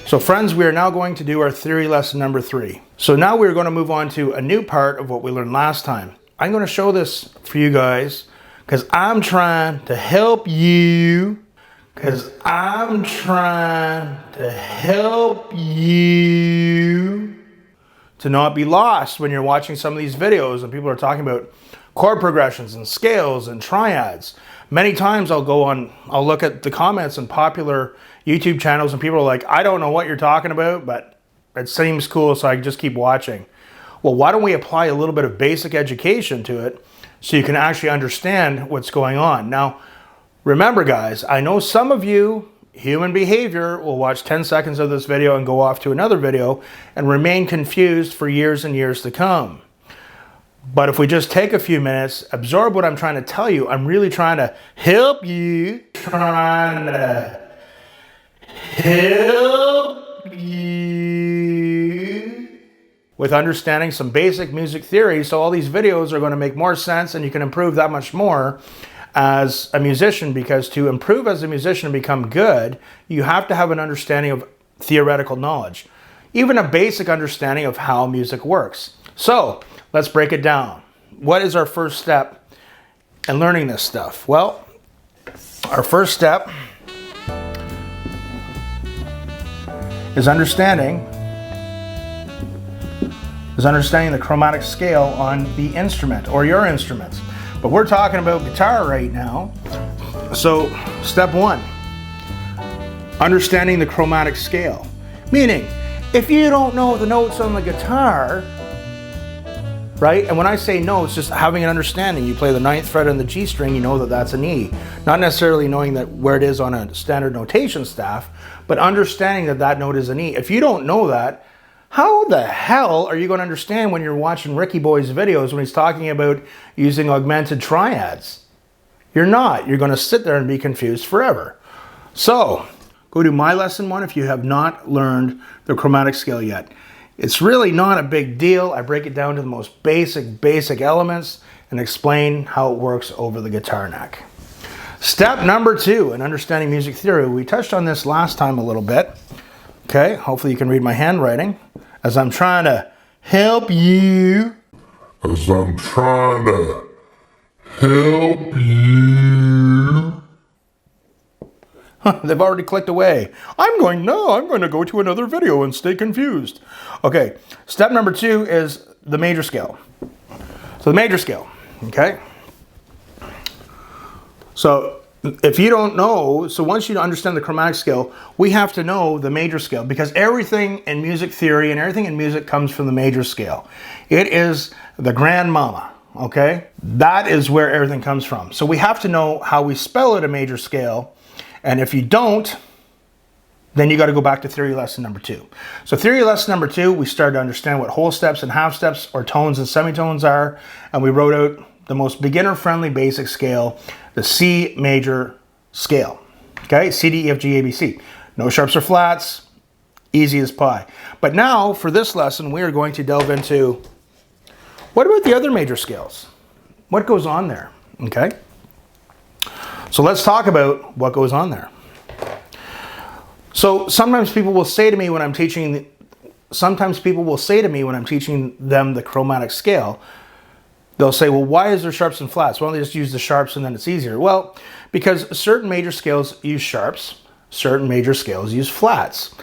So friends, we are now going to do our theory lesson number 3. So now we're going to move on to a new part of what we learned last time. I'm going to show this for you guys because I'm trying to help you. To not be lost when you're watching some of these videos and people are talking about chord progressions and scales and triads. Many times I'll look at the comments on popular YouTube channels and people are like, I don't know what you're talking about, but it seems cool, so I just keep watching. Well, why don't we apply a little bit of basic education to it so you can actually understand what's going on? Now, remember guys, I know some of you, human behavior, will watch 10 seconds of this video and go off to another video and remain confused for years and years to come. But if we just take a few minutes, absorb what I'm trying to tell you, I'm really trying to help you. With understanding some basic music theory, so all these videos are going to make more sense and you can improve that much more as a musician, because to improve as a musician and become good, you have to have an understanding of theoretical knowledge, even a basic understanding of how music works. So let's break it down. What is our first step in learning this stuff? Well, our first step is understanding the chromatic scale on the instrument or your instruments. But we're talking about guitar right now. So step 1, understanding the chromatic scale. Meaning, if you don't know the notes on the guitar, right? And when I say notes, just having an understanding. You play the 9th fret on the G string, you know that that's an E. Not necessarily knowing that where it is on a standard notation staff, but understanding that that note is an E. If you don't know that, how the hell are you going to understand when you're watching Ricky Boy's videos when he's talking about using augmented triads? You're not. You're going to sit there and be confused forever. So, go to my lesson 1 if you have not learned the chromatic scale yet. It's really not a big deal. I break it down to the most basic elements and explain how it works over the guitar neck. Step number 2 in understanding music theory. We touched on this last time a little bit. Okay, hopefully you can read my handwriting as I'm trying to help you. They've already clicked away. I'm going to go to another video and stay confused. Okay, step number 2 is the major scale. So the major scale, okay? So if you don't know, so once you understand the chromatic scale, we have to know the major scale because everything in music theory and everything in music comes from the major scale. It is the grandmama, okay? That is where everything comes from. So we have to know how we spell it a major scale. And if you don't, then you got to go back to theory lesson number 2. So theory lesson number 2, we started to understand what whole steps and half steps or tones and semitones are. And we wrote out the most beginner-friendly basic scale, the C major scale. Okay, C, D, E, F, G, A, B, C. No sharps or flats, easy as pie. But now, for this lesson, we are going to delve into, what about the other major scales? What goes on there, okay? So let's talk about what goes on there. So sometimes people will say to me when I'm teaching them the chromatic scale, they'll say, well, why is there sharps and flats? Why don't they just use the sharps and then it's easier? Well, because certain major scales use sharps, certain major scales use flats.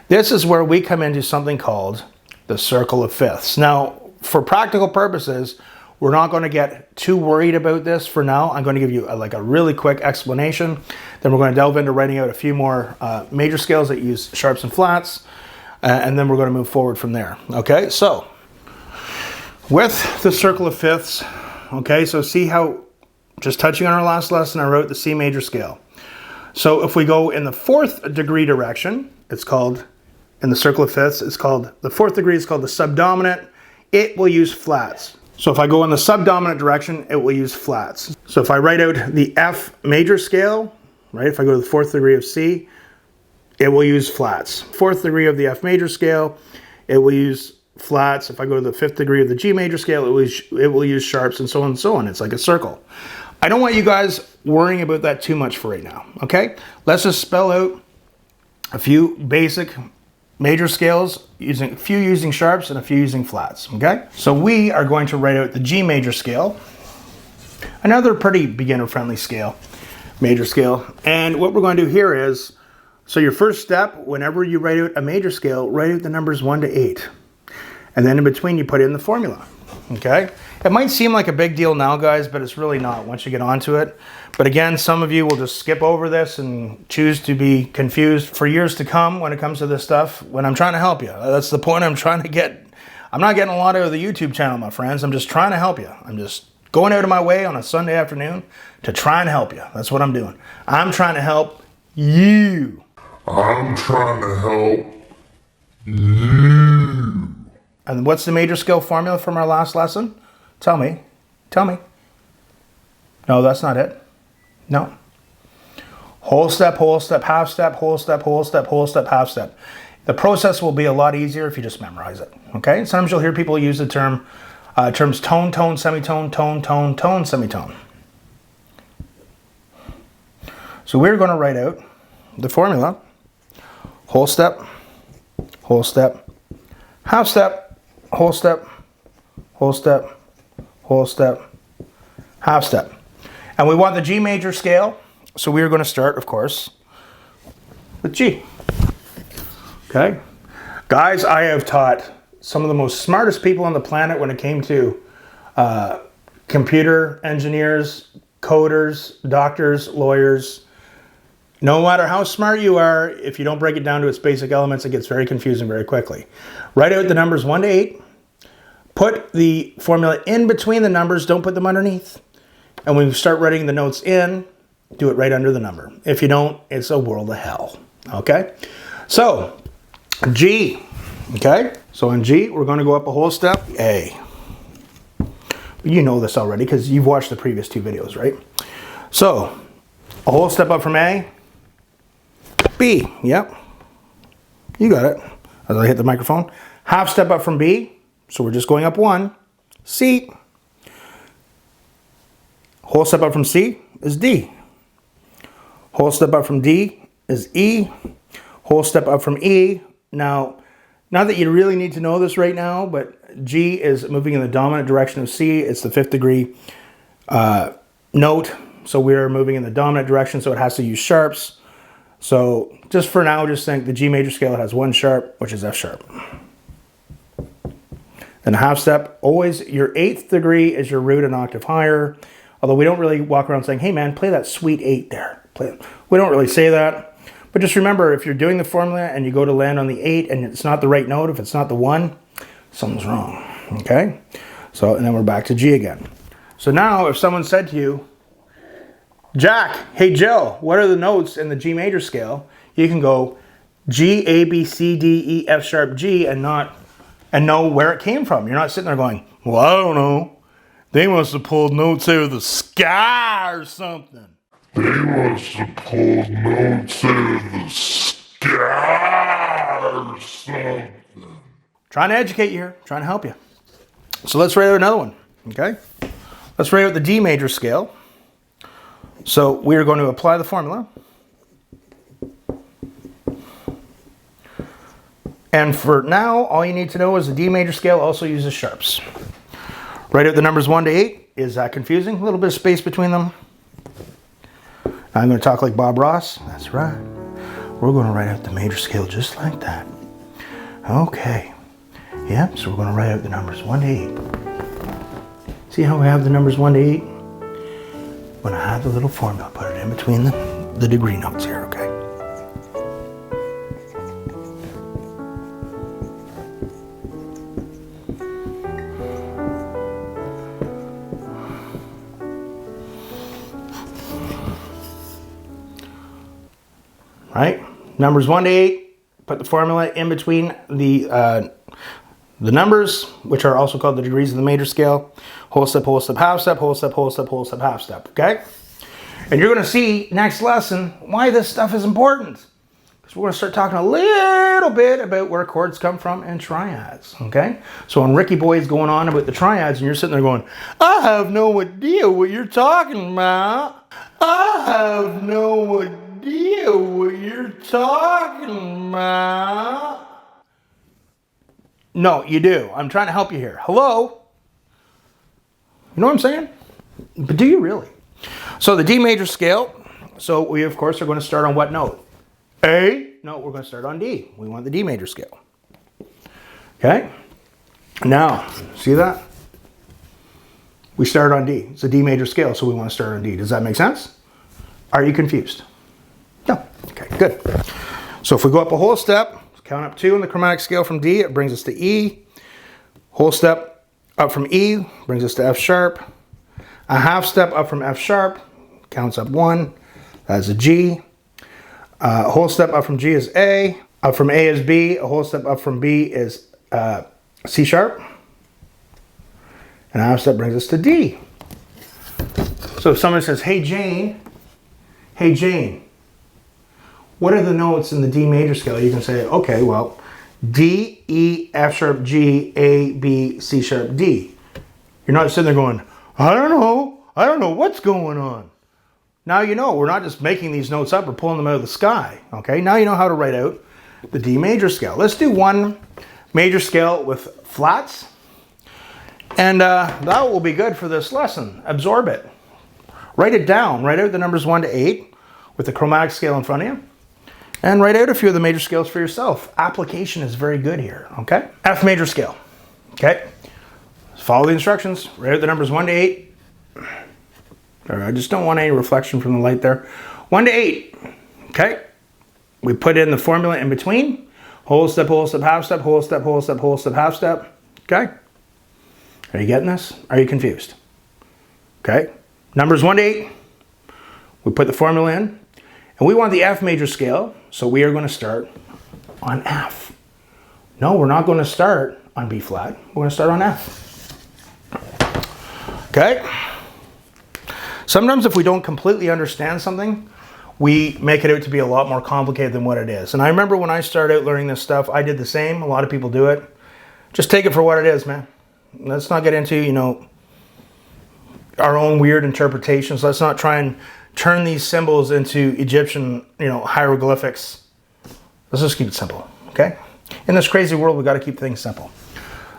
This is where we come into something called the circle of fifths. Now, for practical purposes, we're not going to get too worried about this for now. I'm going to give you a really quick explanation. Then we're going to delve into writing out a few more major scales that use sharps and flats. And then we're going to move forward from there. Okay, so with the circle of fifths, okay, so see how, just touching on our last lesson, I wrote the C major scale. So if we go in the 4th degree direction, it's called, in the circle of fifths, it's called, the 4th degree is called the subdominant. It will use flats. So if I go in the subdominant direction, it will use flats. So if I write out the F major scale, right, if I go to the 4th degree of C, it will use flats. 4th degree of the F major scale, it will use flats. If I go to the 5th degree of the G major scale, it will use sharps, and so on and so on. It's like a circle. I don't want you guys worrying about that too much for right now, okay? Let's just spell out a few basic major scales, a few using sharps and a few using flats, okay? So we are going to write out the G major scale, another pretty beginner-friendly scale, major scale. And what we're going to do here is, so your first step, whenever you write out a major scale, write out the numbers 1 to 8. And then in between, you put in the formula, okay? It might seem like a big deal now, guys, but it's really not once you get onto it. But again, some of you will just skip over this and choose to be confused for years to come when it comes to this stuff, when I'm trying to help you. That's the point I'm trying to get. I'm not getting a lot out of the YouTube channel, my friends. I'm just trying to help you. I'm just going out of my way on a Sunday afternoon to try and help you. That's what I'm doing. I'm trying to help you. I'm trying to help you. And what's the major scale formula from our last lesson? Tell me. Tell me. No, that's not it. No. Whole step, half step, whole step, whole step, whole step, half step. The process will be a lot easier if you just memorize it. Okay? Sometimes you'll hear people use the terms tone, tone, semitone, tone, tone, tone, semitone. So we're going to write out the formula: whole step, half step, whole step, whole step, half step. And we want the G major scale, so we are going to start, of course, with G. Okay? Guys, I have taught some of the most smartest people on the planet when it came to computer engineers, coders, doctors, lawyers. No matter how smart you are, if you don't break it down to its basic elements, it gets very confusing very quickly. Write out the numbers 1 to 8. Put the formula in between the numbers. Don't put them underneath. And when you start writing the notes in, do it right under the number. If you don't, it's a world of hell. Okay? So, G. Okay? So on G, we're going to go up a whole step. A. You know this already because you've watched the previous 2 videos, right? So, a whole step up from A. B. Yep. You got it. As I hit the microphone. Half step up from B. So we're just going up 1. C. Whole step up from C is D. Whole step up from D is E. Whole step up from E. Now, not that you really need to know this right now, but G is moving in the dominant direction of C. It's the 5th degree note. So we're moving in the dominant direction, so it has to use sharps. So just for now, just think the G major scale has 1 sharp, which is F sharp. Then a half step, always your 8th degree is your root an octave higher. Although we don't really walk around saying, hey man, play that sweet 8 there. We don't really say that. But just remember, if you're doing the formula and you go to land on the 8 and it's not the right note, if it's not the 1, something's wrong. Okay? So, and then we're back to G again. So now if someone said to you, Jack, hey Jill, what are the notes in the G major scale? You can go G, A, B, C, D, E, F sharp, G and know where it came from. You're not sitting there going, well, I don't know. They must have pulled notes out of the sky or something. They must have pulled notes out of the sky or something. Trying to educate you here, trying to help you. So let's write out another one, okay? Let's write out the D major scale. So we are going to apply the formula. And for now, all you need to know is the D major scale also uses sharps. Write out the numbers 1 to 8. Is that confusing? A little bit of space between them. I'm going to talk like Bob Ross. That's right. We're going to write out the major scale just like that. Okay. Yep, so we're going to write out the numbers 1 to 8. See how we have the numbers 1 to 8? When I have the little formula, put it in between the degree notes here, okay? Right? Numbers 1 to 8, put the formula in between the numbers, which are also called the degrees of the major scale. Whole step, half step, whole step, half step, okay? And you're going to see next lesson why this stuff is important. Because we're going to start talking a little bit about where chords come from and triads, okay? So when Ricky Boy is going on about the triads and you're sitting there going, I have no idea what you're talking about. I have no idea what you're talking about. No, you do. I'm trying to help you here. Hello? You know what I'm saying? But do you really? So the D major scale, so we of course are going to start on what note? A? No, we're going to start on D. We want the D major scale. Okay? Now, see that? We start on D. It's a D major scale, so we want to start on D. Does that make sense? Are you confused? No. Okay, good. So if we go up a whole step, count up 2 on the chromatic scale from D, it brings us to E. Whole step up from E brings us to F sharp. A half step up from F sharp counts up 1. That's a G. A whole step up from G is A. Up from A is B. A whole step up from B is C sharp. And a half step brings us to D. So if someone says, hey Jane, what are the notes in the D major scale? You can say, okay, well, D, E, F sharp, G, A, B, C sharp, D. You're not sitting there going, I don't know what's going on. Now you know, we're not just making these notes up or pulling them out of the sky, okay? Now you know how to write out the D major scale. Let's do one major scale with flats, and that will be good for this lesson. Absorb it. Write it down. Write out the numbers 1 to 8 with the chromatic scale in front of you, and write out a few of the major scales for yourself. Application is very good here, okay? F major scale, okay? Follow the instructions. Write out the numbers 1 to 8. I just don't want any reflection from the light there. 1 to 8, okay? We put in the formula in between. Whole step, half step, whole step, half step, okay? Are you getting this? Are you confused? Okay? Numbers 1 to 8. We put the formula in. And we want the F major scale, so we are going to start on F. No, we're not going to start on B flat. We're going to start on F. Okay? Sometimes if we don't completely understand something, we make it out to be a lot more complicated than what it is. And I remember when I started out learning this stuff, I did the same. A lot of people do it. Just take it for what it is, man. Let's not get into, you know, our own weird interpretations. Let's not try and turn these symbols into Egyptian, you know, hieroglyphics. Let's just keep it simple, okay? In this crazy world, we got to keep things simple.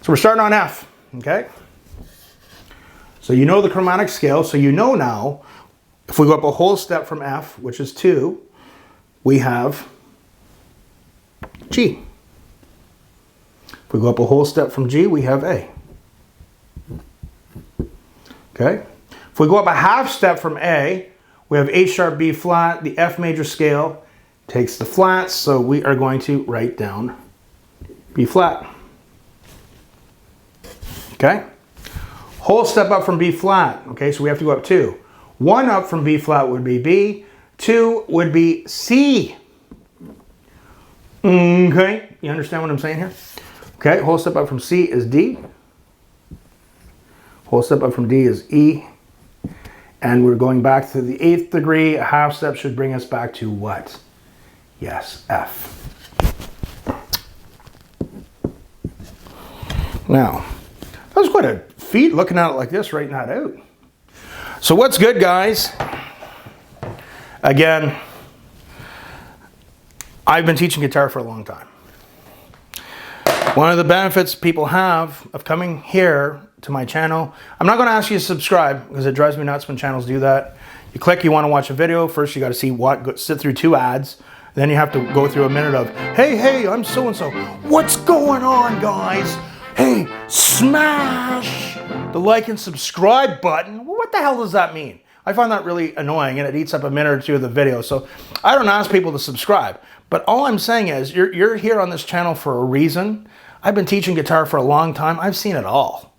So we're starting on F, okay? So you know the chromatic scale, so you know now, if we go up a whole step from F, which is 2, we have G. If we go up a whole step from G, we have A. Okay? If we go up a half step from A, we have A sharp, B flat. The F major scale takes the flats, so we are going to write down B flat. Okay? Whole step up from B flat. Okay, so we have to go up 2. 1 up from B flat would be B. 2 would be C. Okay, you understand what I'm saying here? Okay, whole step up from C is D. Whole step up from D is E. And we're going back to the 8th degree. A half step should bring us back to what? Yes, F. Now, that was quite a feat looking at it like this, writing that out. So what's good, guys? Again, I've been teaching guitar for a long time. One of the benefits people have of coming here to my channel, I'm not going to ask you to subscribe because it drives me nuts when channels do that. You click, you want to watch a video, first you got to see what, sit through 2 ads, then you have to go through a minute of, hey, I'm so-and-so. What's going on, guys? Hey, smash the like and subscribe button. Well, what the hell does that mean? I find that really annoying and it eats up a minute or 2 of the video. So I don't ask people to subscribe. But all I'm saying is you're here on this channel for a reason. I've been teaching guitar for a long time. I've seen it all.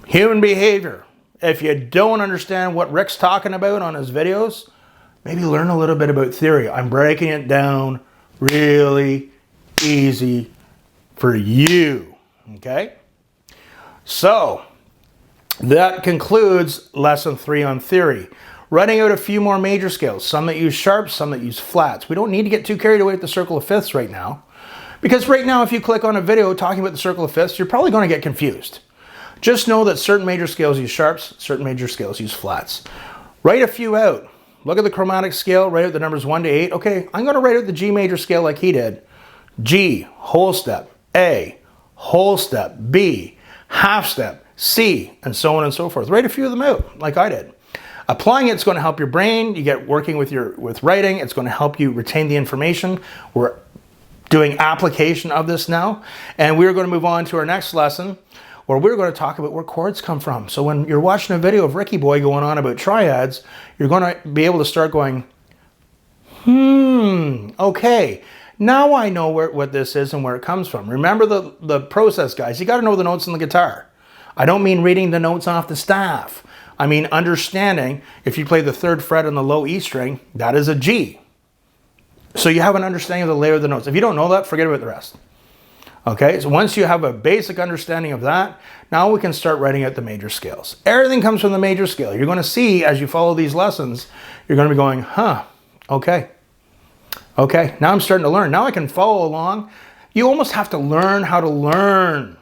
Human behavior. If you don't understand what Rick's talking about on his videos, maybe learn a little bit about theory. I'm breaking it down really easy for you. Okay? So, that concludes lesson 3 on theory. Running out a few more major scales, some that use sharps, some that use flats. We don't need to get too carried away with the circle of fifths right now. Because right now, if you click on a video talking about the circle of fifths, you're probably going to get confused. Just know that certain major scales use sharps, certain major scales use flats. Write a few out. Look at the chromatic scale, write out the numbers 1 to 8. Okay, I'm going to write out the G major scale like he did. G, whole step, A, whole step, B, half step, C, and so on and so forth. Write a few of them out, like I did. Applying it's going to help your brain. You get working with writing. It's going to help you retain the information. We're doing application of this now. And we're going to move on to our next lesson, where we're going to talk about where chords come from. So when you're watching a video of Ricky Boy going on about triads, you're going to be able to start going, okay, now I know what this is and where it comes from. Remember the process, guys. You got to know the notes on the guitar. I don't mean reading the notes off the staff. I mean understanding if you play the 3rd fret on the low E string, that is a G. So you have an understanding of the layer of the notes. If you don't know that, forget about the rest. Okay, so once you have a basic understanding of that, now we can start writing out the major scales. Everything comes from the major scale. You're going to see as you follow these lessons, you're going to be going, okay, now I'm starting to learn. Now I can follow along. You almost have to learn how to learn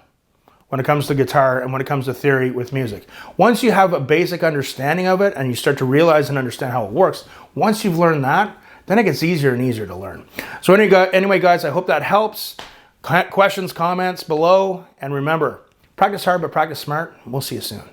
when it comes to guitar and when it comes to theory with music. Once you have a basic understanding of it and you start to realize and understand how it works, once you've learned that, then it gets easier and easier to learn. So anyway, guys, I hope that helps. Questions, comments below. And remember, practice hard, but practice smart. We'll see you soon.